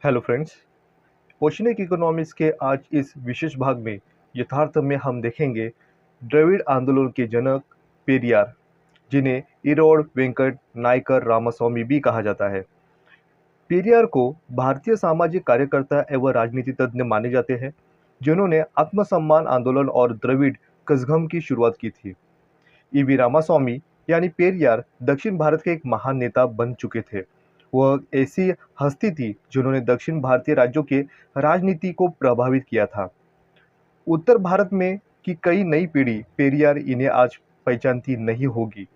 Hello friends. Oceanic economics के आज इस विशेष भाग में यथार्थ में हम देखेंगे द्रविड़ आंदोलन के जनक पेरियार, जिन्हें इरोड वेंकट नायकर रामास्वामी भी कहा जाता है। पेरियार को भारतीय सामाजिक कार्यकर्ता एवं राजनीति तज्ञ माने जाते हैं, जिन्होंने आत्मसम्मान आंदोलन और द्रविड़ कज़गम की शुरुआत की थी। ईवी रामास्वामी यानी पेरियार दक्षिण भारत के एक महान नेता बन चुके थे। वह ऐसी हस्ती थी जिन्होंने दक्षिण भारतीय राज्यों के राजनीति को प्रभावित किया था। उत्तर भारत में की कई नई पीढ़ी पेरियार इन्हें आज पहचानती नहीं होगी।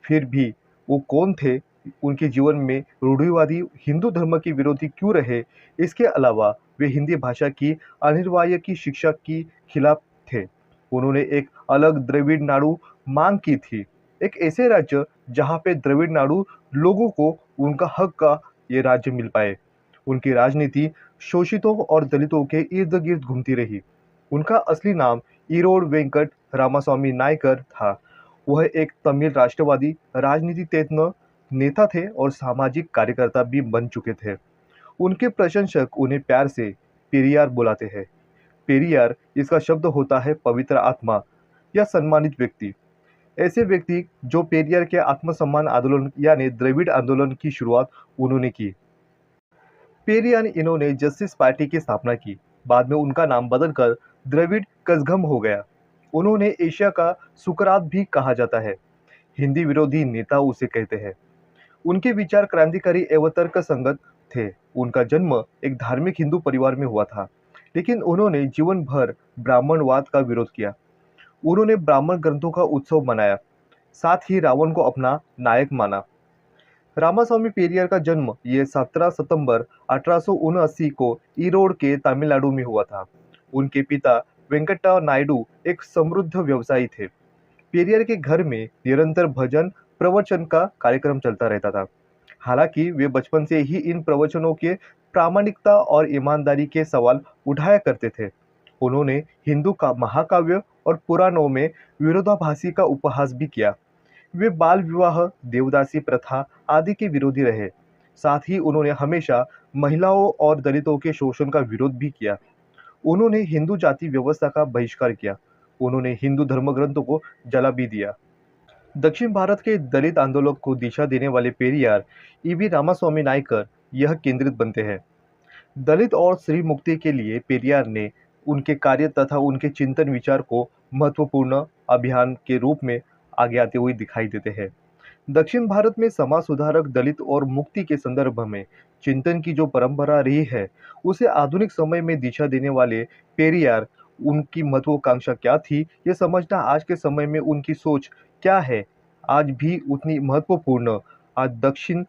फिर भी वो कौन थे, उनके जीवन में रूढ़िवादी हिंदू धर्म के विरोधी क्यों रहे, इसके अलावा वे हिंदी भाषा की अनिवार्य की शिक्षा के खिलाफ थे। उन्होंने एक अलग द्रविड़ नाडु मांग की थी, एक ऐसे राज्य जहाँ पे द्रविड़ नाडु लोगों को उनका हक का ये राज्य मिल पाए। उनकी राजनीति शोषितों और दलितों के इर्द गिर्द घूमती रही। उनका असली नाम इरोड वेंकट रामास्वामी नायकर था। वह एक तमिल राष्ट्रवादी राजनीतिज्ञ नेता थे और सामाजिक कार्यकर्ता भी बन चुके थे। उनके प्रशंसक उन्हें प्यार से पेरियार बुलाते हैं। पेरियार इसका शब्द होता है पवित्र आत्मा या सम्मानित व्यक्ति। ऐसे व्यक्ति जो पेरियार के आत्मसम्मान आंदोलन यानी द्रविड़ आंदोलन की शुरुआत उन्होंने की। पेरियार इन्होंने जस्टिस पार्टी की स्थापना की। बाद में उनका नाम बदलकर द्रविड़ कज़गम हो गया। उन्होंने एशिया का सुकरात भी कहा जाता है। हिंदी विरोधी नेता उसे कहते हैं। उनके विचार क्रांतिकारी एवं तर्कसंगत थे। उनका जन्म एक धार्मिक हिंदू परिवार में हुआ था, लेकिन उन्होंने जीवन भर ब्राह्मणवाद का विरोध किया। उन्होंने ब्राह्मण ग्रंथों का उत्सव मनाया, साथ ही रावण को अपना नायक माना। रामास्वामी पेरियार का जन्म ये 17 सितंबर 1879 को ईरोड के तमिलनाडु में हुआ था। उनके पिता वेंकटा नायडू एक समृद्ध व्यवसायी थे। पेरियार के घर में निरंतर भजन प्रवचन का कार्यक्रम चलता रहता था। हालांकि वे बचपन से ही इन प्रवचनों के प्रामाणिकता और ईमानदारी के सवाल उठाया करते थे। उन्होंने हिंदू का महाकाव्य और पुराणों में विरोधाभासी का उपहास भी किया। वे बाल विवाह, देवदासी प्रथा आदि के विरोधी रहे। साथ ही उन्होंने हमेशा महिलाओं और दलितों के शोषण का विरोध भी किया। उन्होंने हिंदू जाति व्यवस्था का बहिष्कार किया। उन्होंने हिंदू धर्मग्रंथों को जला भी दिया। दक्षिण भारत के दलित आंदोलन को दिशा देने वाले पेरियार ईवी रामास्वामी नायकर यह केंद्रित बनते हैं। दलित और स्त्री मुक्ति के लिए पेरियार ने उनके कार्य तथा उनके चिंतन विचार को महत्वपूर्ण अभियान के रूप में आगे आते हुए दिखाई देते हैं। दक्षिण भारत में समाज सुधारक, दलित और मुक्ति के संदर्भ में चिंतन की जो परंपरा रही है, उसे आधुनिक समय में दिशा देने वाले पेरियार, उनकी महत्वाकांक्षा क्या थी, ये समझना आज के समय में उनकी सोच क्या है, आज भी उतनी महत्वपूर्ण, आज दक्षिण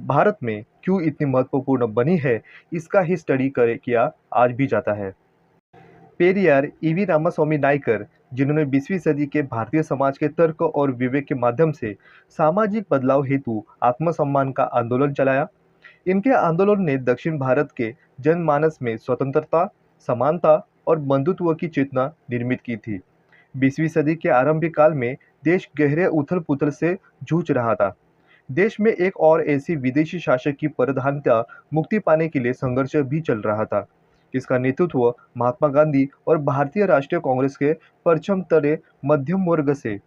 भारत में क्यों इतनी महत्वपूर्ण बनी है, इसका ही स्टडी करे किया आज भी जाता है। पेरियार ईवी रामास्वामी नायकर, जिन्होंने 20वीं सदी के भारतीय समाज के तर्क और विवेक के माध्यम से सामाजिक बदलाव हेतु आत्मसम्मान का आंदोलन चलाया। इनके आंदोलन ने दक्षिण भारत के जनमानस में स्वतंत्रता, समानता और बंधुत्व की चेतना निर्मित की थी। 20वीं सदी के आरंभिक काल में देश गहरे उथल-पुथल से जूझ रहा था। देश में एक और ऐसी विदेशी शासक की प्रधानता मुक्ति पाने के लिए संघर्ष भी चल रहा था। इसका नेतृत्व महात्मा गांधी और भारतीय राष्ट्रीय कांग्रेस के परचम तले मध्यम वर्ग से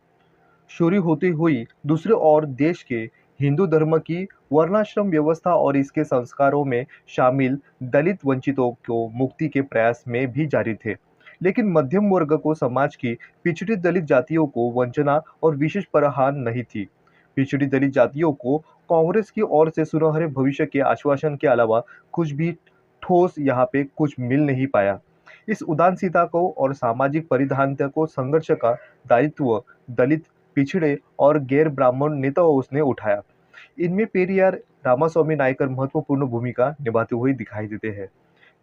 शुरू होती हुई दूसरी ओर देश के हिंदू धर्म की वर्णाश्रम व्यवस्था और इसके संस्कारों में शामिल दलित वंचितों को मुक्ति के प्रयास में भी जारी थे। लेकिन मध्यम वर्ग को समाज की पिछड़ी दलित जातियों को वंचना और विशेष पराहन नहीं थी। पिछड़ी दलित जातियों को कांग्रेस की ओर से सुनहरे भविष्य के आश्वासन के अलावा कुछ भी ठोस यहाँ पे कुछ मिल नहीं पाया। इस उदासीनता को और सामाजिक परिधानता को संघर्ष का दायित्व दलित, पिछड़े और गैर ब्राह्मण नेताओं उसने उठाया। इनमें पेरियार रामास्वामी नायकर महत्वपूर्ण भूमिका निभाते हुए दिखाई देते हैं।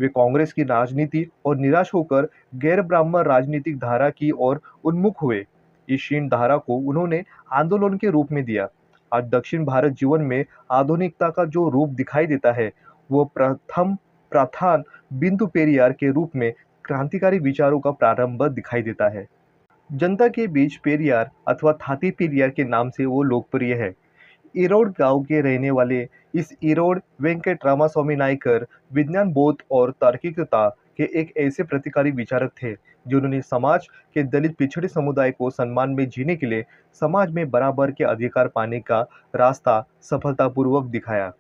वे कांग्रेस की राजनीति और निराश होकर गैर ब्राह्मण राजनीतिक धारा की ओर उन्मुख हुए। इस क्षीण धारा को उन्होंने आंदोलन के रूप में दिया। आज दक्षिण भारत जीवन में आधुनिकता का जो रूप दिखाई देता है, वो प्रथम प्रधान बिंदु पेरियार के रूप में क्रांतिकारी विचारों का प्रारंभ दिखाई देता है। जनता के बीच पेरियार अथवा थाती पेरियार के नाम से वो लोकप्रिय है। ईरोड गांव के रहने वाले इस ईरोड वेंकट रामास्वामी नायकर विज्ञान बोध और तार्किकता के एक ऐसे प्रतिकारी विचारक थे जिन्होंने समाज के दलित पिछड़े समुदाय को सम्मान में जीने के लिए समाज में बराबर के अधिकार पाने का रास्ता सफलतापूर्वक दिखाया।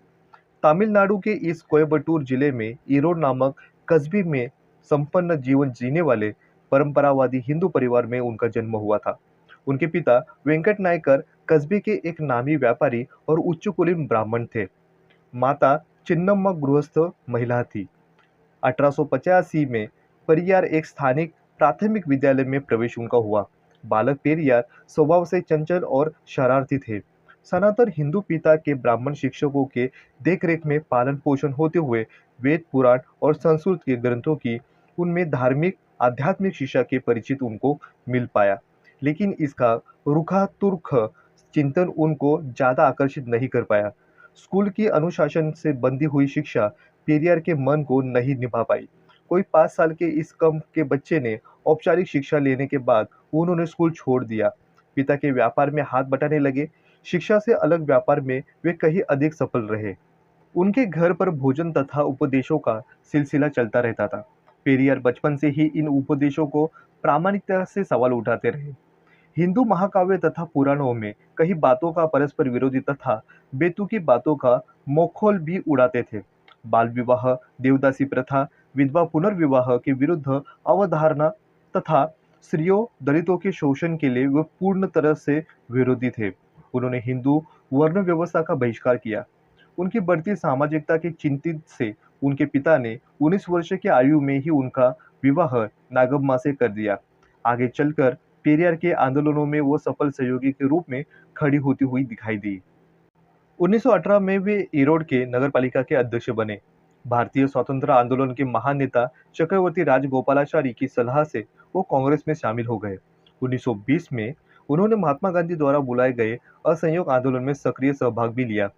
तमिलनाडु के इस कोयबटूर जिले में ईरोड नामक कस्बे में संपन्न जीवन जीने वाले परंपरावादी हिंदू परिवार में उनका जन्म हुआ था। उनके पिता वेंकट नायकर कस्बे के एक नामी व्यापारी और उच्च कुलीन ब्राह्मण थे। माता चिन्नम्मा गृहस्थ महिला थी। 1885 में पेरियार एक स्थानिक प्राथमिक विद्यालय में प्रवेश उनका हुआ। बालक पेरियार स्वभाव से चंचल और शरारती थे। सनातन हिंदू पिता के ब्राह्मण शिक्षकों के देखरेख में पालन पोषण होते हुए वेद पुराण और संस्कृत के ग्रंथों की उनमें धार्मिक आध्यात्मिक शिक्षा के परिचित उनको मिल पाया, लेकिन इसका रुखा तुर्क चिंतन उनको ज्यादा आकर्षित नहीं कर पाया। स्कूल की अनुशासन से बंधी हुई शिक्षा पेरियार के मन को नहीं निभा पाई। कोई 5 साल के इस कम के बच्चे ने औपचारिक शिक्षा लेने के बाद उन्होंने स्कूल छोड़ दिया। पिता के व्यापार में हाथ बटाने लगे। शिक्षा से अलग व्यापार में वे कहीं अधिक सफल रहे। उनके घर पर भोजन तथा उपदेशों का सिलसिला चलता रहता था। पेरियार बचपन से ही इन उपदेशों को प्रामाणिकता से सवाल उठाते रहे। हिंदू महाकाव्य तथा पुराणों में कई बातों का परस्पर विरोधी तथा बेतुकी बातों का मखौल भी उड़ाते थे। बाल विवाह, देवदासी प्रथा, विधवा पुनर्विवाह के विरुद्ध अवधारणा तथा स्त्रियों दलितों के शोषण के लिए वे पूर्ण तरह से विरोधी थे। उन्होंने हिंदू वर्ण व्यवस्था का बहिष्कार किया। उनकी बढ़ती सामाजिकता के चिंतित से उनके पिता ने 19 वर्ष की आयु में ही उनका विवाह नागम्मा से कर दिया। आगे चलकर पेरियार के आंदोलनों में वो सफल सहयोगी के रूप में खड़ी होती हुई दिखाई दी। 1918 में वे ईरोड के नगरपालिका के अध्यक्ष बने। भारतीय स्वतंत्रता आंदोलन के महान नेता चक्रवर्ती राजगोपालाचारी की सलाह से वो कांग्रेस में शामिल हो गए। 1920 में उन्होंने महात्मा गांधी द्वारा बुलाए गए असहयोग आंदोलन में सक्रिय सहभाग भी लिया।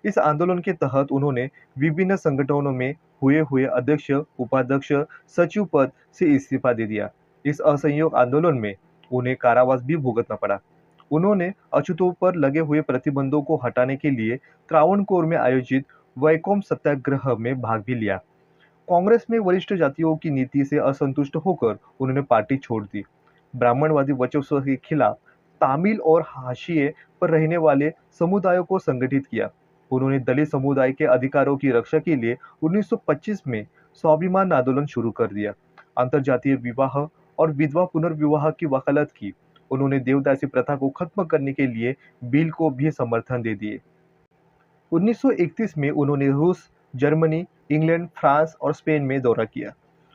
इस आंदोलन के तहत उन्होंने विभिन्न संगठनों में हुए अध्यक्ष, उपाध्यक्ष, सचिव पद से इस्तीफा दे दिया। इस असहयोग आंदोलन में उन्हें कारावास भी भुगतना पड़ा। उन्होंने अछूतों पर लगे हुए प्रतिबंधों को हटाने के लिए त्रावणकोर में आयोजित वैकोम सत्याग्रह में भाग भी लिया। कांग्रेस में वरिष्ठ जातियों की नीति से असंतुष्ट होकर उन्होंने पार्टी छोड़ दी। ब्राह्मणवादी वर्चस्व के खिलाफ तामिल और हाशिए पर रहने वाले समुदायों को संगठित किया। उन्होंने दलित समुदाय के अधिकारों की रक्षा के लिए 1925 में स्वाभिमान आंदोलन शुरू कर दिया। अंतरजातीय विवाह और विधवा पुनर्विवाह की वकालत की। उन्होंने देवदासी प्रथा को खत्म करने के लिए बिल को भी समर्थन दे दिए। 1931 में उन्होंने रूस, जर्मनी, इंग्लैंड, फ्रांस और स्पेन में दौरा किया।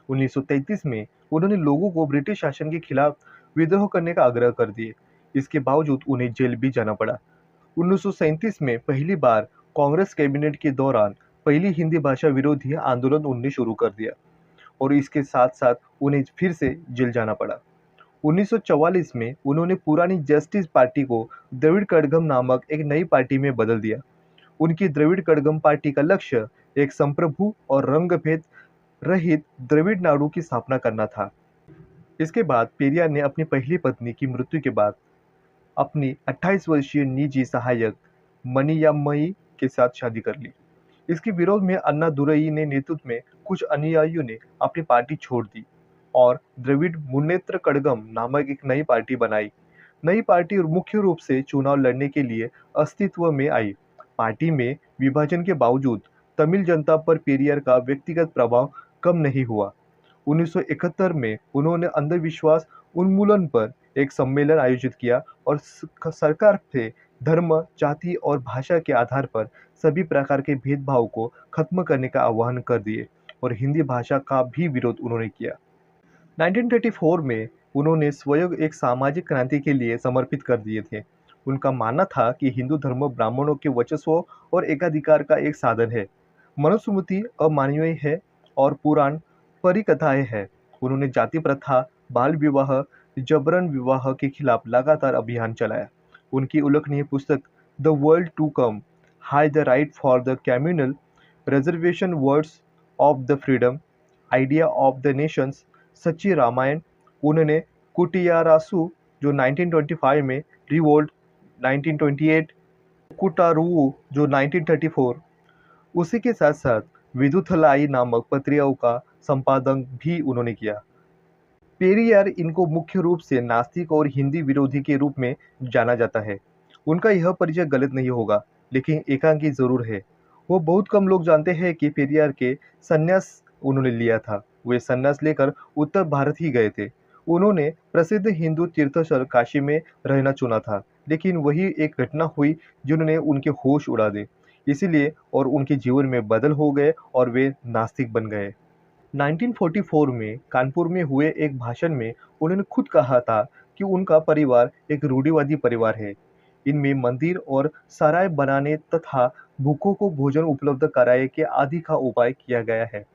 1933 में उन्होंने लोगों को ब्रिटिश शासन के खिलाफ विद्रोह करने का आग्रह कर दिए। इसके बावजूद उन्हें जेल भी जाना पड़ा। 1937 में पहली बार कांग्रेस कैबिनेट के दौरान पहली हिंदी भाषा विरोधी आंदोलन उन्होंने शुरू कर दिया और इसके साथ साथ उन्हें फिर से जेल जाना पड़ा। 1944 में उन्होंने पुरानी जस्टिस पार्टी को द्रविड़ कड़गम नामक एक नई पार्टी में बदल दिया। उनकी द्रविड़ कड़गम पार्टी का लक्ष्य एक संप्रभु और रंगभेद रहित द्रविड़ नाडु की स्थापना करना था। इसके बाद पेरियार ने अपनी पहली पत्नी की मृत्यु के बाद अपनी 28 वर्षीय निजी सहायक मनियाम्मई के साथ शादी कर ली। इसके विरोध में अन्ना दुरई ने नेतृत्व में कुछ अनुयायियों ने अपनी पार्टी छोड़ दी और द्रविड़ मुन्नेत्र कड़गम नामक एक नई पार्टी बनाई। नई पार्टी मुख्य रूप से चुनाव लड़ने के लिए अस्तित्व में आई। पार्टी में विभाजन के बावजूद तमिल जनता पर पेरियार का व्यक्तिगत प्रभाव कम नहीं हुआ। 1971 में उन्होंने अंधविश्वास उन्मूलन पर एक सम्मेलन आयोजित किया और सरकार से धर्म, जाति और भाषा के आधार पर सभी प्रकार के भेदभाव को खत्म करने का आह्वान कर दिए और हिंदी भाषा का भी विरोध उन्होंने किया। 1934 में उन्होंने स्वयं एक सामाजिक क्रांति के लिए समर्पित कर दिए थे। उनका मानना था कि हिंदू धर्म ब्राह्मणों के वर्चस्व और एकाधिकार का एक साधन है। मनुस्मृति अमानवीय है और पुराण परिकथाएं हैं। उन्होंने जाति प्रथा, बाल विवाह, जबरन विवाह के खिलाफ लगातार अभियान चलाया। उनकी उल्लेखनीय पुस्तक the world to come, high the right for the communal reservation, words of the freedom, idea of the nations, Sachchi Ramayan, उन्होंने कुटियारासु जो 1925 में, रिवोल्ट 1928, कुटारुओ जो 1934, उसी के साथ साथ विदुथलाई नामक पत्रिकाओं का संपादन भी उन्होंने किया। पेरियार इनको मुख्य रूप से नास्तिक और हिंदी विरोधी के रूप में जाना जाता है। उनका यह परिचय गलत नहीं होगा, लेकिन एकांकी जरूर है। वो बहुत कम लोग जानते हैं कि पेरियार के संन्यास उन्होंने लिया था। वे संन्यास लेकर उत्तर भारत ही गए थे। उन्होंने प्रसिद्ध हिंदू तीर्थस्थल काशी में रहना चुना था, लेकिन वही एक घटना हुई जिन्होंने उनके होश उड़ा दे। इसीलिए और उनके जीवन में बदल हो गए और वे नास्तिक बन गए। 1944 में कानपुर में हुए एक भाषण में उन्होंने खुद कहा था कि उनका परिवार एक रूढ़िवादी परिवार है। इनमें मंदिर और सराय बनाने तथा भूखों को भोजन उपलब्ध कराए के आदि का उपाय किया गया है।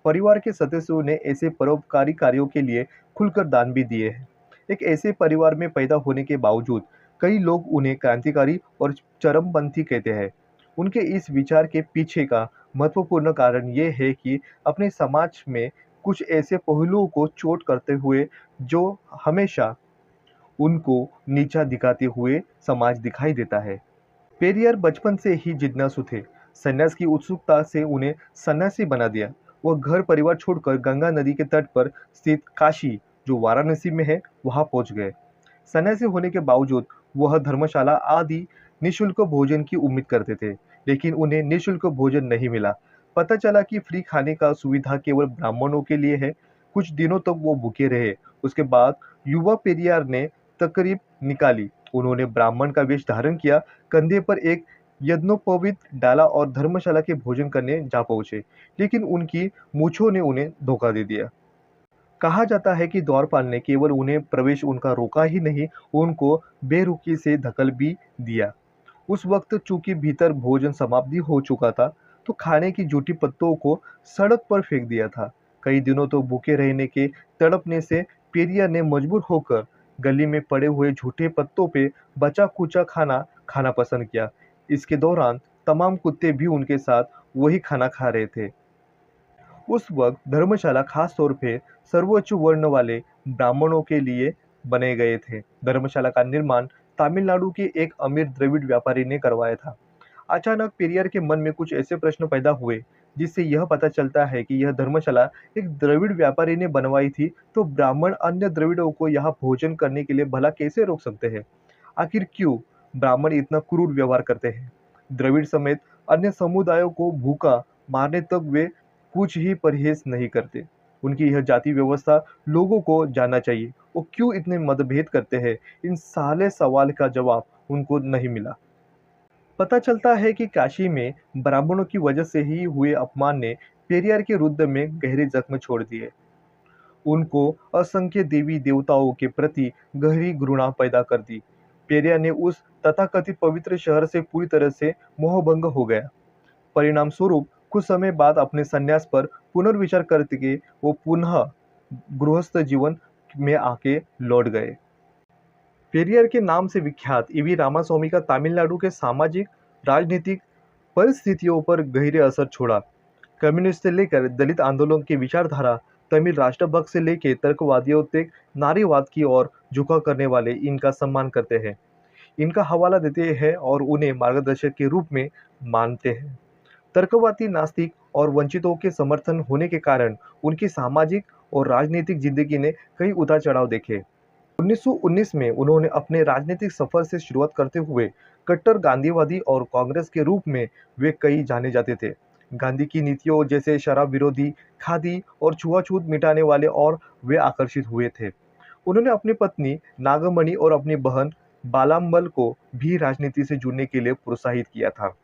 परिवार के सदस्यों ने ऐसे परोपकारी कार्यों के लिए खुलकर दान भी दिए हैं। एक ऐसे परिवार में पैदा होने के बावजूद कई लोग उन्हें क्रांतिकारी और चरमपंथी कहते हैं। उनके इस विचार के पीछे का महत्वपूर्ण कारण ये है कि अपने समाज में कुछ ऐसे पहलुओं को चोट करते हुए जो हमेशा उनको नीचा दिखाते हुए समाज दिखाई देता है। पेरियार बचपन से ही जिज्ञासु थे। सन्यास की उत्सुकता से उन्हें सन्यासी बना दिया। वह घर परिवार छोड़कर गंगा नदी के तट पर स्थित काशी, जो वाराणसी में है, वहां पहुंच गए। सन्यासी होने के बावजूद वह धर्मशाला आदि निःशुल्क भोजन की उम्मीद करते थे, लेकिन उन्हें निःशुल्क भोजन नहीं मिला। पता चला कि फ्री खाने का सुविधा केवल ब्राह्मणों के लिए है। कुछ दिनों तक वो भूखे रहे। उसके बाद युवा पेरियार ने तकरीब निकाली। उन्होंने ब्राह्मण का वेश धारण किया, कंधे पर एक यज्ञोपवीत डाला और धर्मशाला के भोजन करने जा पहुंचे, लेकिन उनकी मूछों ने उन्हें धोखा दे दिया। कहा जाता है कि द्वारपाल ने केवल उन्हें प्रवेश उनका रोका ही नहीं, उनको बेरुखी से धकेल भी दिया। उस वक्त चूंकि भीतर भोजन समाप्ति हो चुका था, तो खाने की जूठी पत्तों को सड़क पर फेंक दिया था। कई दिनों तो भूखे रहने के तड़पने से पेरिया ने मजबूर होकर गली में पड़े हुए झूठे पत्तों पे बचा कुचा खाना खाना पसंद किया। इसके दौरान तमाम कुत्ते भी उनके साथ वही खाना खा रहे थे। उस वक्त धर्मशाला खास तौर पे सर्वोच्च वर्ण वाले ब्राह्मणों के लिए बने गए थे। धर्मशाला का निर्माण तमिलनाडु के एक अमीर द्रविड़ व्यापारी ने करवाया था। अचानक पेरियार के मन में कुछ ऐसे प्रश्न पैदा हुए, जिससे यह पता चलता है कि यह धर्मशाला एक द्रविड़ व्यापारी ने बनवाई थी, तो ब्राह्मण अन्य द्रविड़ों को यहाँ भोजन करने के लिए भला कैसे रोक सकते हैं? आखिर क्यों ब्राह्मण इतना क्रूर व्यवहार करते हैं? द्रविड़ समेत अन्य समुदायों को भूखा मारने तक वे कुछ ही परहेज नहीं करते। उनकी यह जाति व्यवस्था लोगों को जानना चाहिए। वो क्यों इतने मतभेद करते हैं? इन सारे सवाल का जवाब उनको नहीं मिला। पता चलता है कि काशी में ब्राह्मणों की वजह से ही हुए अपमान ने पेरियार के हृदय में गहरे जख्म छोड़ दिए। उनको असंख्य देवी देवताओं के प्रति गहरी घृणा पैदा कर दी। पेरियार ने उस तथाकथित पवित्र शहर से पूरी तरह से मोहभंग हो गया। परिणाम स्वरूप कुछ समय बाद अपने संन्यास पर पुनर्विचार करके वो पुनः गृहस्थ जीवन में आके लौट गए। पेरियार के नाम से विख्यात ईवी रामास्वामी का तमिलनाडु के सामाजिक राजनीतिक परिस्थितियों पर गहरे असर छोड़ा। कम्युनिस्ट से लेकर दलित आंदोलन की विचारधारा, तमिल राष्ट्रभक्त से लेकर तर्कवादियों तक नारीवाद की ओर झुकाव करने वाले इनका सम्मान करते हैं, इनका हवाला देते हैं और उन्हें मार्गदर्शक के रूप में मानते हैं। तर्कवादी नास्तिक और वंचितों के समर्थन होने के कारण उनकी सामाजिक और राजनीतिक जिंदगी ने कई उतार चढ़ाव देखे। 1919 में उन्होंने अपने राजनीतिक सफर से शुरुआत करते हुए कट्टर गांधीवादी और कांग्रेस के रूप में वे कई जाने जाते थे। गांधी की नीतियों जैसे शराब विरोधी, खादी और छुआछूत मिटाने वाले और वे आकर्षित हुए थे। उन्होंने अपनी पत्नी नागमणि और अपनी बहन बालाम्बल को भी राजनीति से जुड़ने के लिए प्रोत्साहित किया था।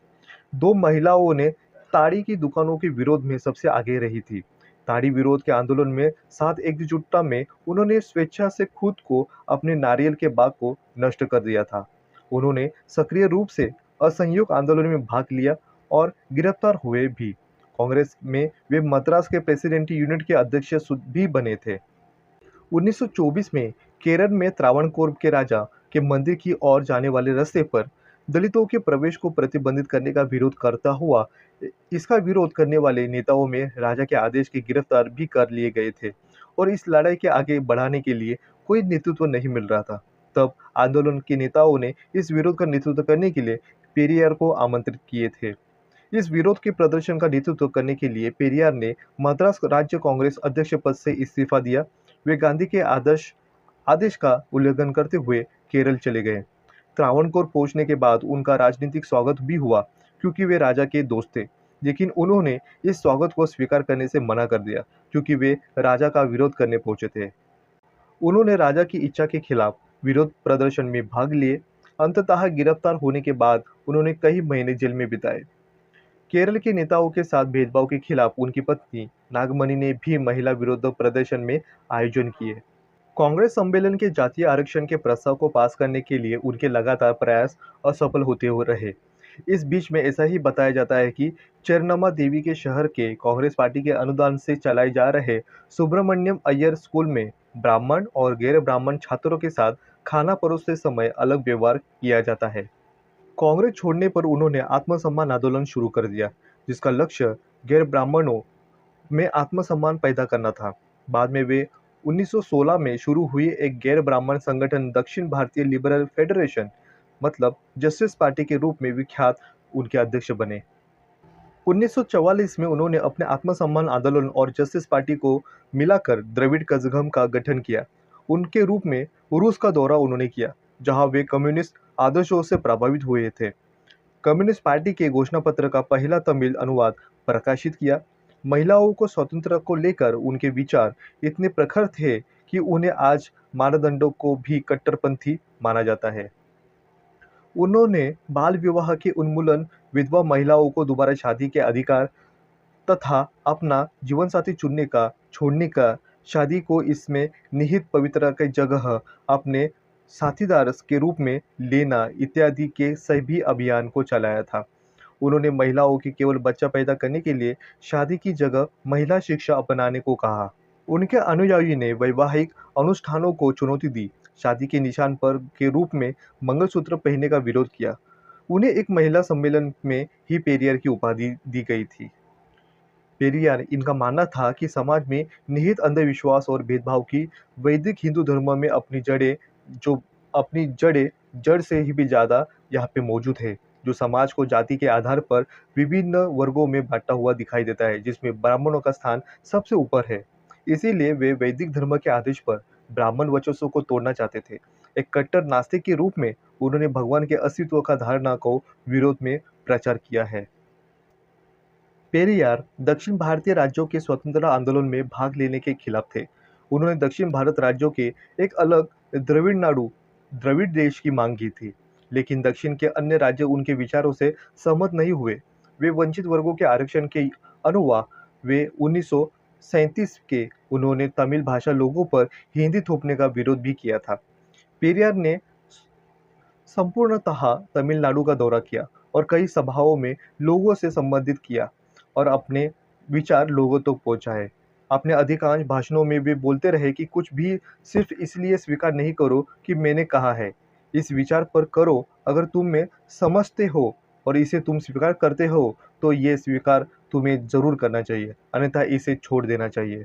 दो महिलाओं ने ताड़ी की दुकानों के विरोध में सबसे आगे रही थी। ताड़ी विरोध के आंदोलन में साथ एकजुटता में उन्होंने स्वेच्छा से खुद को अपने नारियल के बाग को नष्ट कर दिया था। उन्होंने सक्रिय रूप से असहयोग आंदोलन में भाग लिया और गिरफ्तार हुए भी। कांग्रेस में वे मद्रास के प्रेसिडेंटी यूनिट के अध्यक्ष भी बने थे। 1924 में केरल में त्रावणकोर के राजा के मंदिर की ओर जाने वाले रास्ते पर दलितों के प्रवेश को प्रतिबंधित करने का विरोध करता हुआ इसका विरोध करने वाले नेताओं में राजा के आदेश के गिरफ्तार भी कर लिए गए थे और इस लड़ाई के आगे बढ़ाने के लिए कोई नेतृत्व नहीं मिल रहा था। तब आंदोलन के नेताओं ने इस विरोध का नेतृत्व करने के लिए पेरियार को आमंत्रित किए थे। इस विरोध के प्रदर्शन का नेतृत्व करने के लिए पेरियार ने मद्रास राज्य कांग्रेस अध्यक्ष पद से इस्तीफा दिया। वे गांधी के आदर्श आदेश का उल्लंघन करते हुए केरल चले गए। त्रावणकोर पहुंचने के बाद उनका राजनीतिक स्वागत भी हुआ क्योंकि वे राजा के दोस्त थे, लेकिन उन्होंने इस स्वागत को स्वीकार करने से मना कर दिया क्योंकि वे राजा का विरोध करने पहुंचे थे। उन्होंने राजा की इच्छा के खिलाफ विरोध प्रदर्शन में भाग लिए। अंततः गिरफ्तार होने के बाद उन्होंने कई महीने जेल में बिताए। केरल के नेताओं के साथ भेदभाव के खिलाफ उनकी पत्नी नागमणि ने भी महिला विरोध प्रदर्शन में आयोजन किए। कांग्रेस सम्मेलन के जातीय आरक्षण के प्रस्ताव को पास करने के लिए उनके लगातार प्रयास असफल होते हुए रहे। इस बीच में ऐसा ही बताया जाता है कि चेन्नम्मा देवी के शहर के कांग्रेस पार्टी के अनुदान से चलाए जा रहे सुब्रमण्यम अय्यर स्कूल में ब्राह्मण और गैर ब्राह्मण छात्रों के साथ खाना परोसते समय अलग व्यवहार किया जाता है। कांग्रेस छोड़ने पर उन्होंने आत्मसम्मान आंदोलन शुरू कर दिया, जिसका लक्ष्य गैर ब्राह्मणों में आत्मसम्मान पैदा करना था। बाद में वे 1916 में शुरू हुई एक गैर ब्राह्मण संगठन दक्षिण भारतीय लिबरल फेडरेशन मतलब जस्टिस पार्टी के रूप में विख्यात उनके अध्यक्ष बने। 1944 में उन्होंने अपने आत्मसम्मान आंदोलन और जस्टिस पार्टी को मिलाकर द्रविड़ कज़गम का गठन किया। उनके रूप में रूस का दौरा उन्होंने किया, जहां वे कम्युनिस्ट आदर्शों से प्रभावित हुए थे। कम्युनिस्ट पार्टी के घोषणापत्र का पहला तमिल अनुवाद प्रकाशित किया। महिलाओं को स्वतंत्रता को लेकर उनके विचार इतने प्रखर थे कि उन्हें आज मानदंडों को भी कट्टरपंथी माना जाता है। उन्होंने बाल विवाह के उन्मूलन, विधवा महिलाओं को दोबारा शादी के अधिकार तथा अपना जीवनसाथी चुनने का, छोड़ने का, शादी को इसमें निहित पवित्रता की जगह अपने साथीदार के रूप में लेना इत्यादि के सभी अभियान को चलाया था। उन्होंने महिलाओं की केवल बच्चा पैदा करने के लिए शादी की जगह महिला शिक्षा अपनाने को कहा। उनके अनुयायी ने वैवाहिक अनुष्ठानों को चुनौती दी, शादी के निशान पर के रूप में मंगलसूत्र पहनने का विरोध किया। उन्हें एक महिला सम्मेलन में ही पेरियार की उपाधि दी गई थी। पेरियार इनका मानना था कि समाज में निहित अंधविश्वास और भेदभाव की वैदिक हिंदू धर्म में अपनी जड़ से ही भी ज़्यादा यहाँ पे मौजूद है, जो समाज को जाति के आधार पर विभिन्न वर्गों में बांटा हुआ दिखाई देता है, जिसमें ब्राह्मणों का स्थान सबसे ऊपर है। इसीलिए वे वैदिक धर्म के आदेश पर ब्राह्मण वर्चस्व को तोड़ना चाहते थे। एक कट्टर नास्तिक के रूप में उन्होंने भगवान के अस्तित्व का धारणा को विरोध में प्रचार किया है। पेरियार दक्षिण भारतीय राज्यों के स्वतंत्रता आंदोलन में भाग लेने के खिलाफ थे। उन्होंने दक्षिण भारत राज्यों के एक अलग द्रविड़ देश की मांग की थी, लेकिन दक्षिण के अन्य राज्य उनके विचारों से सहमत नहीं हुए। वे वंचित वर्गों के आरक्षण के अनुवा वे 1937 के उन्होंने तमिल भाषा लोगों पर हिंदी थोपने का विरोध भी किया था। पेरियार ने संपूर्णतः तमिलनाडु का दौरा किया और कई सभाओं में लोगों से संबंधित किया और अपने विचार लोगों तक पहुंचाए। अपने अधिकांश भाषणों में वे बोलते रहे कि कुछ भी सिर्फ इसलिए स्वीकार नहीं करो कि मैंने कहा है, इस विचार पर करो। अगर तुम में समझते हो और इसे तुम स्वीकार करते हो तो ये स्वीकार तुम्हें जरूर करना चाहिए, अन्यथा इसे छोड़ देना चाहिए।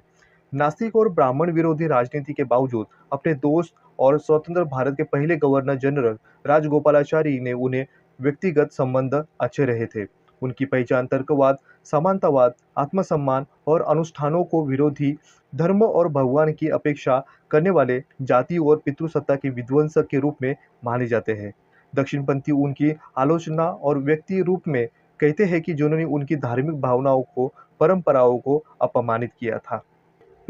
नास्तिक और ब्राह्मण विरोधी राजनीति के बावजूद अपने दोस्त और स्वतंत्र भारत के पहले गवर्नर जनरल राजगोपालाचारी ने उन्हें व्यक्तिगत संबंध अच्छे रहे थे। उनकी पहचान तर्कवाद, समानतावाद, आत्मसम्मान और अनुष्ठानों को विरोधी धर्म और भगवान की अपेक्षा करने वाले जाति और पितृसत्ता के विध्वंसक के रूप में माने जाते हैं। दक्षिणपंथी उनकी आलोचना और व्यक्ति रूप में कहते हैं कि जिन्होंने उनकी धार्मिक भावनाओं को, परंपराओं को अपमानित किया था।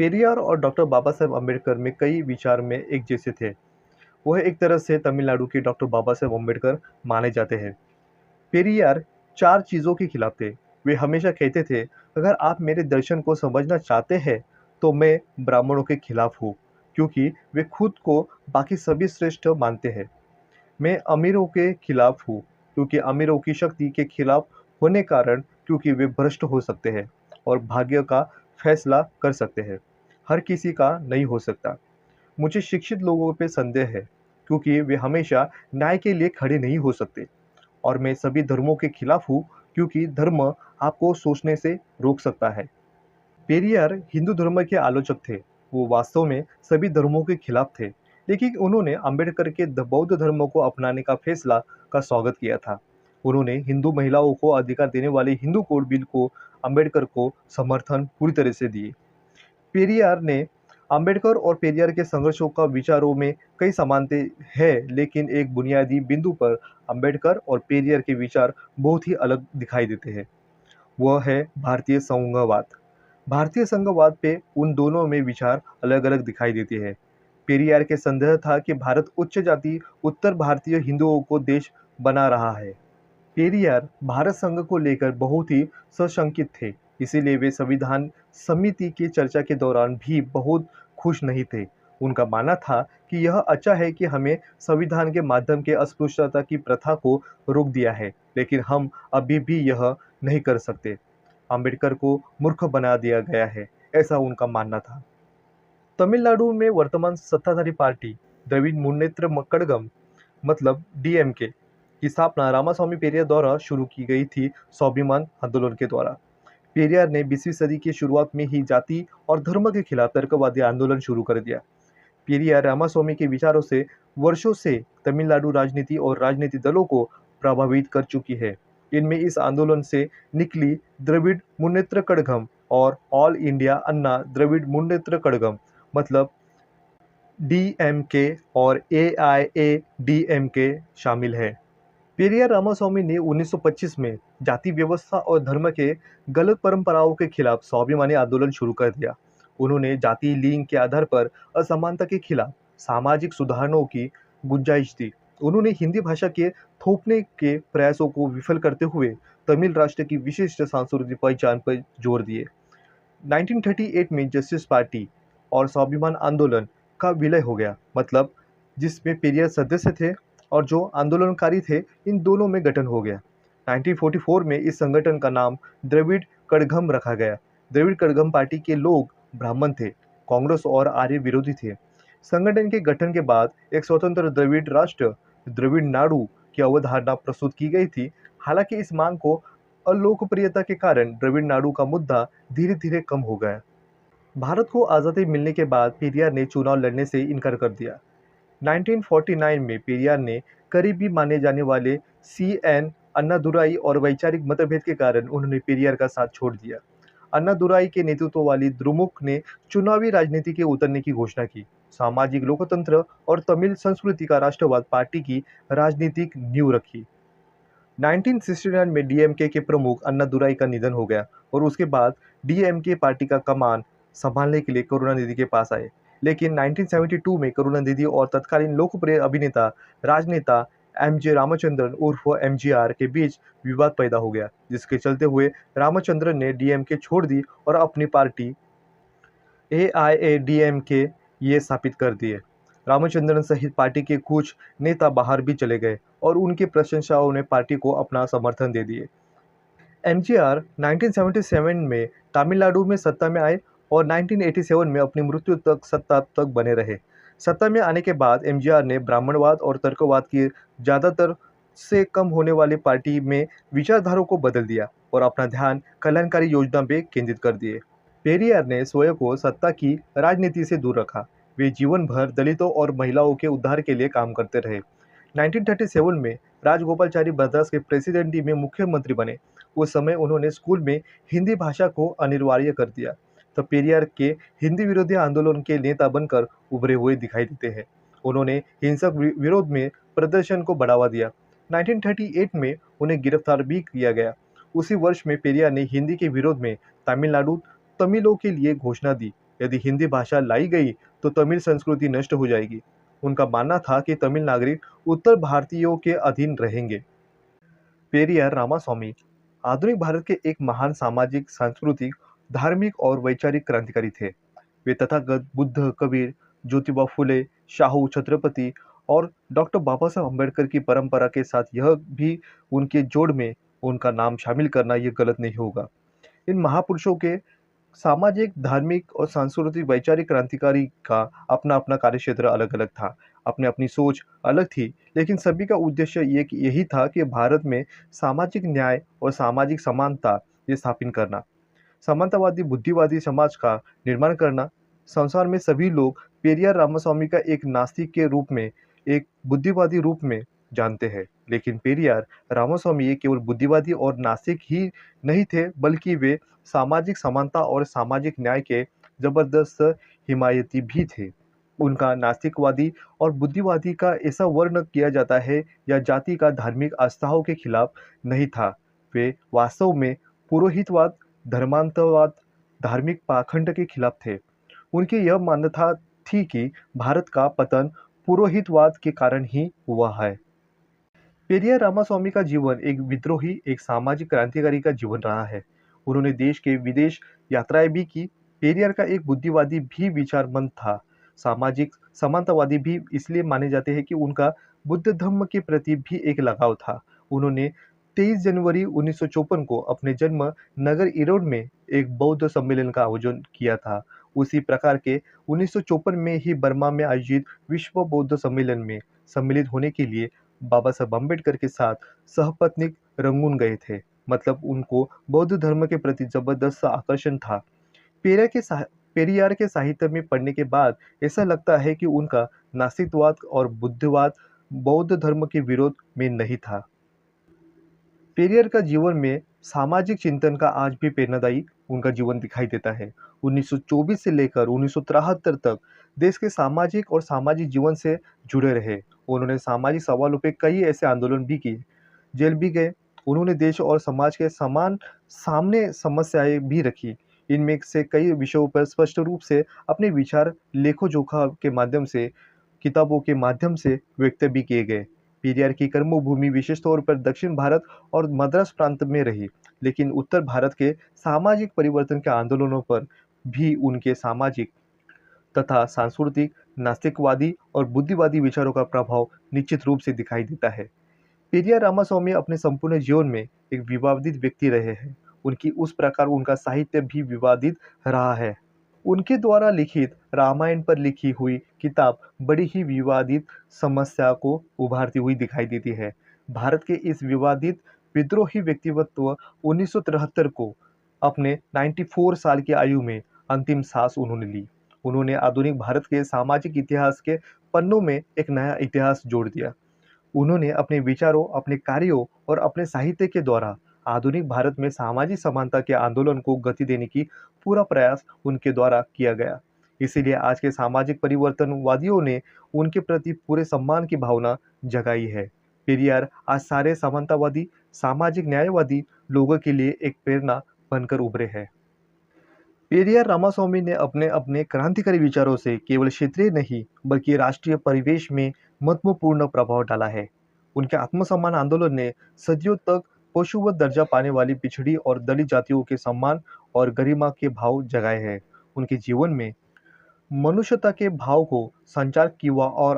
पेरियार और डॉक्टर बाबा साहेब अम्बेडकर में कई विचार में एक जैसे थे। वह एक तरह से तमिलनाडु के डॉक्टर बाबा साहेब अम्बेडकर माने जाते हैं। पेरियार 4 चीज़ों के खिलाफ थे। वे हमेशा कहते थे, अगर आप मेरे दर्शन को समझना चाहते हैं तो मैं ब्राह्मणों के खिलाफ हूँ, क्योंकि वे खुद को बाकी सभी श्रेष्ठ मानते हैं। मैं अमीरों के खिलाफ हूँ, क्योंकि अमीरों की शक्ति के खिलाफ होने कारण क्योंकि वे भ्रष्ट हो सकते हैं और भाग्य का फैसला कर सकते हैं, हर किसी का नहीं हो सकता। मुझे शिक्षित लोगों पे संदेह है, क्योंकि वे हमेशा न्याय के लिए खड़े नहीं हो सकते। और मैं सभी धर्मों के खिलाफ हूँ, क्योंकि धर्म आपको सोचने से रोक सकता है। पेरियार हिंदू धर्म के आलोचक थे। वो वास्तव में सभी धर्मों के खिलाफ थे, लेकिन उन्होंने अंबेडकर के बौद्ध धर्म को अपनाने का फैसला का स्वागत किया था। उन्होंने हिंदू महिलाओं को अधिकार देने वाले हिंदू कोड बिल को अंबेडकर को समर्थन पूरी तरह से दिए। पेरियार ने अंबेडकर और पेरियार के संघर्षों का विचारों में कई समानताएं हैं, लेकिन एक बुनियादी बिंदु पर अंबेडकर और पेरियार के विचार बहुत ही अलग दिखाई देते हैं। वह है भारतीय संघवाद। भारतीय संघवाद पे उन दोनों में विचार अलग अलग दिखाई देते हैं। पेरियार के संदेह था कि भारत उच्च जाति उत्तर भारतीय हिंदुओं को देश बना रहा है। पेरियार भारत संघ को लेकर बहुत ही सशंकित थे, इसीलिए वे संविधान समिति की चर्चा के दौरान भी बहुत खुश नहीं थे। उनका मानना था कि यह अच्छा है कि हमें संविधान के माध्यम के अस्पृश्यता की प्रथा को रोक दिया है, लेकिन हम अभी भी यह नहीं कर सकते। अंबेडकर को मूर्ख बना दिया गया है, ऐसा उनका मानना था। तमिलनाडु में वर्तमान सत्ताधारी पार्टी द्रविड़ मुन्नेत्र कड़गम मतलब डीएमके की स्थापना रामास्वामी पेरियार द्वारा शुरू की गई थी। स्वाभिमान आंदोलन के द्वारा पेरियार ने 20वीं सदी की शुरुआत में ही जाति और धर्म के खिलाफ तर्कवादी आंदोलन शुरू कर दिया। पेरियार रामास्वामी के विचारों से वर्षों से तमिलनाडु राजनीति और राजनीतिक दलों को प्रभावित कर चुकी है। इनमें इस आंदोलन से निकली द्रविड़ मुन्नेत्र कड़गम और ऑल इंडिया अन्ना द्रविड़ मुन्नेत्र कड़गम मतलब डीएमके और एआईएडीएमके शामिल है। पेरियार रामास्वामी ने 1925 में जाति व्यवस्था और धर्म के गलत परंपराओं के खिलाफ स्वाभिमानी आंदोलन शुरू कर दिया। उन्होंने जाति लिंग के आधार पर असमानता के खिलाफ सामाजिक सुधारों की गुंजाइश दी। उन्होंने हिंदी भाषा के थोपने के प्रयासों को विफल करते हुए तमिल राष्ट्र की विशिष्ट सांस्कृतिक पहचान पर जोर दिए। 1938 में जस्टिस पार्टी और स्वाभिमान आंदोलन का विलय हो गया, मतलब जिसमें पेरियार सदस्य थे और जो आंदोलनकारी थे, इन दोनों में गठन हो गया। 1944 में इस संगठन का नाम द्रविड़ कड़गम रखा गया। द्रविड़ कड़गम पार्टी के लोग ब्राह्मण थे, कांग्रेस और आर्य विरोधी थे। संगठन के गठन के बाद एक स्वतंत्र द्रविड़ राष्ट्र द्रविड़ नाडु की अवधारणा प्रस्तुत की गई थी। हालांकि इस मांग को अलोकप्रियता के कारण द्रविड़ नाडु का मुद्दा धीरे धीरे कम हो गया। भारत को आज़ादी मिलने के बाद पेरियार ने चुनाव लड़ने से इनकार कर दिया। 1949 में पेरियार ने करीबी माने जाने वाले सीएन अन्नादुराई और वैचारिक मतभेद के कारण उन्होंने पेरियार का साथ छोड़ दिया। अन्नादुराई के नेतृत्व वाली द्रुमुक ने चुनावी राजनीति के उतरने की घोषणा की। सामाजिक लोकतंत्र और तमिल संस्कृति का राष्ट्रवाद पार्टी की राजनीतिक नींव रखी। 1969 में डीएमके के प्रमुख अन्नादुराई का निधन हो गया और उसके बाद डीएमके पार्टी का कमान संभालने के लिए करुणानिधि के पास आए। लेकिन 1972 में करुणानिधि और तत्कालीन लोकप्रिय अभिनेता राजनेता एमजे रामचंद्रन उर्फ एमजीआर के बीच विवाद पैदा हो गया, जिसके चलते हुए रामचंद्रन ने डीएमके छोड़ दी और अपनी पार्टी एआईएडीएमके ये स्थापित कर दिए। रामचंद्रन सहित पार्टी के कुछ नेता बाहर भी चले गए और उनके प्रशंसाओं ने पार्टी को अपना समर्थन दे दिए। एमजीआर 1977 में तमिलनाडु में सत्ता में आए और 1987 में अपनी मृत्यु तक सत्ता तक बने रहे। सत्ता में आने के बाद एमजीआर ने ब्राह्मणवाद और तर्कवाद की ज़्यादातर से कम होने वाली पार्टी में विचारधारा को बदल दिया और अपना ध्यान कल्याणकारी योजना पे केंद्रित कर दिए। पेरियार ने स्वयं को सत्ता की राजनीति से दूर रखा। वे जीवन भर दलितों और महिलाओं के उद्धार के लिए काम करते रहे। 1937 में राजगोपालाचारी मद्रास के प्रेसिडेंसी में मुख्यमंत्री बने। उस समय उन्होंने स्कूल में हिंदी भाषा को अनिवार्य कर दिया। तो पेरियार के हिंदी विरोधी आंदोलन के नेता बनकर उभरे हुए दिखाई देते हैं। उन्होंने हिंसक विरोध में प्रदर्शन को बढ़ावा दिया। 1938 में उन्हें गिरफ्तार भी किया गया। उसी वर्ष में पेरियार ने हिंदी के विरोध में तमिलनाडु तमिलों के लिए घोषणा दी। यदि हिंदी भाषा लाई गई तो तमिल संस्कृति नष्ट हो जाएगी। उनका मानना था कि तमिल नागरिक उत्तर भारतीयों के अधीन रहेंगे। पेरियार रामास्वामी आधुनिक भारत के एक महान सामाजिक, सांस्कृतिक, धार्मिक और वैचारिक क्रांतिकारी थे। वे तथागत बुद्ध, कबीर, ज्योतिबा फुले, शाहू छत्रपति और डॉक्टर बाबा साहब अम्बेडकर की परंपरा के साथ यह भी उनके जोड़ में उनका नाम शामिल करना यह गलत नहीं होगा। इन महापुरुषों के सामाजिक, धार्मिक और सांस्कृतिक वैचारिक क्रांतिकारी का अपना अपना कार्यक्षेत्र अलग अलग था, अपनी अपनी सोच अलग थी, लेकिन सभी का उद्देश्य यही था कि भारत में सामाजिक न्याय और सामाजिक समानता ये स्थापित करना, समानतावादी बुद्धिवादी समाज का निर्माण करना। संसार में सभी लोग पेरियार रामास्वामी का एक नास्तिक के रूप में, एक बुद्धिवादी रूप में जानते हैं। लेकिन पेरियार रामास्वामी ये केवल बुद्धिवादी और नास्तिक ही नहीं थे, बल्कि वे सामाजिक समानता और सामाजिक न्याय के जबरदस्त हिमायती भी थे। उनका नास्तिकवादी और बुद्धिवादी का ऐसा वर्ण किया जाता है या जाति का धार्मिक आस्थाओं के खिलाफ नहीं था। वे वास्तव में पुरोहितवाद, धर्मांतरवाद, धार्मिक पाखंड के खिलाफ थे। उनकी यह मान्यता थी कि भारत का पतन पुरोहितवाद के कारण ही हुआ है। पेरियार रामास्वामी का जीवन एक विद्रोही, एक सामाजिक क्रांतिकारी का जीवन रहा है। उन्होंने देश के विदेश यात्राएं भी की। पेरियार का एक बुद्धिवादी भी विचारमंद था। सामाजिक समानतावादी भी इसलिए माने जाते हैं कि उनका बुद्ध धर्म के प्रति भी एक लगाव था। उन्होंने 23 जनवरी 1954 को अपने जन्म नगर इरोड में एक बौद्ध सम्मेलन का आयोजन किया था। उसी प्रकार के 1954 में ही बर्मा में आयोजित विश्व बौद्ध सम्मेलन में सम्मिलित होने के लिए बाबा साहब अम्बेडकर के साथ सहपत्नीक रंगून गए थे। मतलब उनको बौद्ध धर्म के प्रति जबरदस्त आकर्षण था। पेरियार के साहित्य में पढ़ने के बाद ऐसा लगता है कि उनका नास्तिकवाद और बुद्धिवाद बौद्ध धर्म के विरोध में नहीं था। पेरियार का जीवन में सामाजिक चिंतन का आज भी प्रेरणादायी उनका जीवन दिखाई देता है। 1924 से लेकर 1973 तक देश के सामाजिक और सामाजिक जीवन से जुड़े रहे। उन्होंने सामाजिक सवालों पे कई ऐसे आंदोलन भी किए, जेल भी गए। उन्होंने देश और समाज के समान सामने समस्याएं भी रखी। इनमें से कई विषयों पर स्पष्ट रूप से अपने विचार लेखो जोखा के माध्यम से, किताबों के माध्यम से व्यक्त भी किए गए। पेरियार की कर्मभूमि विशेष तौर पर दक्षिण भारत और मद्रास प्रांत में रही, लेकिन उत्तर भारत के सामाजिक परिवर्तन के आंदोलनों पर भी उनके सामाजिक तथा सांस्कृतिक, नास्तिकवादी और बुद्धिवादी विचारों का प्रभाव निश्चित रूप से दिखाई देता है। पेरियार रामास्वामी अपने संपूर्ण जीवन में एक विवादित व्यक्ति रहे हैं। उनकी उस प्रकार उनका साहित्य भी विवादित रहा है। उनके द्वारा लिखित रामायण पर लिखी हुई किताब बड़ी ही विवादित समस्या को उभारती हुई दिखाई देती है। भारत के इस विवादित विद्रोही व्यक्तित्व 1973 को अपने 94 साल की आयु में अंतिम सांस उन्होंने ली। उन्होंने आधुनिक भारत के सामाजिक इतिहास के पन्नों में एक नया इतिहास जोड़ दिया। उन्होंने अपने विचारों, अपने कार्यों और अपने साहित्य के द्वारा आधुनिक भारत में सामाजिक समानता के आंदोलन को गति देने की पूरा प्रयास उनके द्वारा किया गया। इसीलिए आज के सामाजिक परिवर्तनवादियों ने उनके प्रति पूरे सम्मान की भावना जगाई है। पेरियार आज सारे समानतावादी, सामाजिक न्यायवादी लोगों के लिए एक प्रेरणा बनकर उभरे हैं। पेरियार रामास्वामी ने अपने अपने क्रांतिकारी विचारों से केवल क्षेत्रीय नहीं बल्कि राष्ट्रीय परिवेश में महत्वपूर्ण प्रभाव डाला है। उनके आत्मसम्मान आंदोलन ने सदियों तक पशुवत दर्जा पाने वाली पिछड़ी और दलित जातियों के सम्मान और गरिमा के भाव जगाए हैं। उनके जीवन में मनुष्यता के भाव को संचार किया और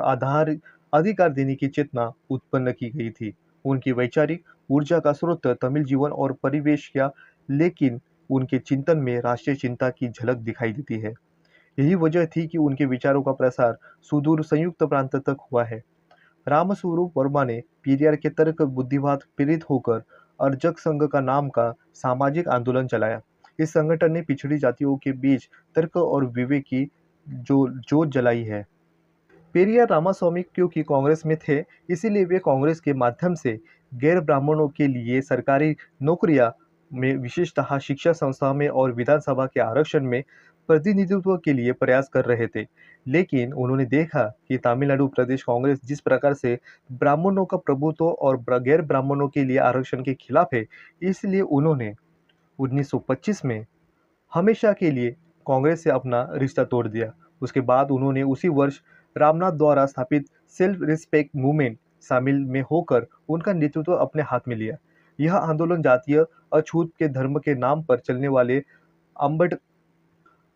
अधिकार देने की चेतना उत्पन्न की गई थी। उनकी वैचारिक ऊर्जा का स्रोत तमिल जीवन और परिवेश क्या, लेकिन उनके चिंतन में राष्ट्रीय चिंता की झलक दिखाई देती है। यही वजह थी कि उनके विचारों का प्रसार सुदूर संयुक्त प्रांत तक हुआ है। रामस्वरूप वर्मा ने पेरियार के तर्क बुद्धिवाद प्रेरित होकर अर्जक संघ का नाम का सामाजिक आंदोलन चलाया। इस संगठन ने पिछड़ी जातियों के बीच तर्क और विवेक की जो जोत जलाई है। पेरियार रामास्वामी क्योंकि कांग्रेस में थे, इसीलिए वे कांग्रेस के माध्यम से गैर ब्राह्मणों के लिए सरकारी नौकरियां में, विशेषतः शिक्षा संस्था में और विधानसभा के आरक्षण में प्रतिनिधित्व के लिए प्रयास कर रहे थे। लेकिन उन्होंने देखा कि तमिलनाडु प्रदेश कांग्रेस जिस प्रकार से ब्राह्मणों का प्रभुत्व और गैर ब्राह्मणों के लिए आरक्षण के खिलाफ है, इसलिए उन्होंने 1925 में हमेशा के लिए कांग्रेस से अपना रिश्ता तोड़ दिया। उसके बाद उन्होंने उसी वर्ष रामनाथ द्वारा स्थापित सेल्फ रिस्पेक्ट मूवमेंट शामिल में होकर उनका नेतृत्व अपने हाथ में लिया। यह आंदोलन जातीय अछूत के धर्म के नाम पर चलने वाले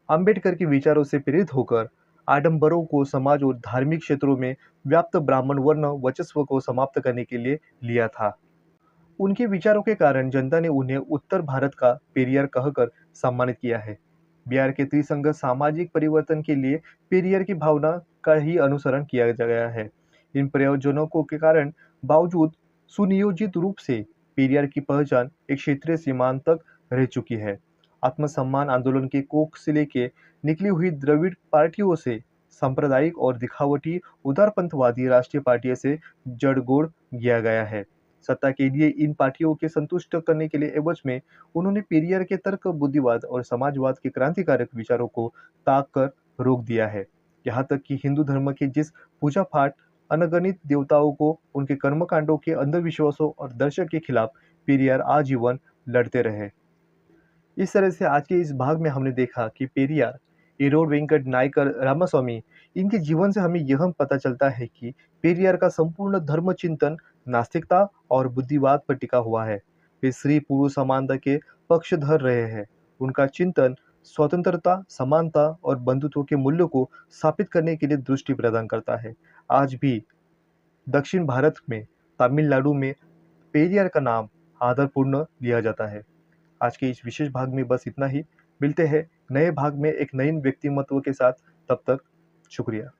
अम्बेडकर के विचारों से प्रेरित होकर आडंबरों को समाज और धार्मिक क्षेत्रों में व्याप्त ब्राह्मण वर्ण वर्चस्व को समाप्त करने के लिए लिया था। उनके विचारों के कारण जनता ने उन्हें उत्तर भारत का पेरियार कहकर सम्मानित किया है। बिहार के त्रिसंघ सामाजिक परिवर्तन के लिए पेरियार की भावना का ही अनुसरण किया गया है। इन प्रयोजनों के कारण बावजूद सुनियोजित रूप से पेरियार की पहचान एक क्षेत्रीय सीमांत तक रह चुकी है। आत्मसम्मान आंदोलन के कोख से लेके निकली हुई द्रविड़ पार्टियों से सांप्रदायिक और दिखावटी उदारपंथवादी राष्ट्रीय पार्टियों से जड़गोड़ किया गया है। सत्ता के लिए इन पार्टियों के संतुष्ट करने के लिए एवज में उन्होंने पेरियार के तर्क, बुद्धिवाद और समाजवाद के क्रांतिकारक विचारों को ताक कर रोक दिया है। यहाँ तक कि हिंदू धर्म के जिस पूजा पाठ, अनगणित देवताओं को उनके कर्मकांडों के अंधविश्वासों और दर्शन के खिलाफ पेरियार आजीवन लड़ते रहे। इस तरह से आज के इस भाग में हमने देखा कि पेरियार, इरोड वेंकट नायकर रामास्वामी, इनके जीवन से हमें यह पता चलता है कि पेरियार का संपूर्ण धर्म चिंतन नास्तिकता और बुद्धिवाद पर टिका हुआ है। वे स्त्री पुरुष समानता के पक्षधर रहे हैं। उनका चिंतन स्वतंत्रता, समानता और बंधुत्व के मूल्यों को स्थापित करने के लिए दृष्टि प्रदान करता है। आज भी दक्षिण भारत में, तमिलनाडु में पेरियार का नाम आदरपूर्ण लिया जाता है। आज के इस विशेष भाग में बस इतना ही। मिलते हैं नए भाग में एक नए व्यक्तिमत्व के साथ। तब तक शुक्रिया।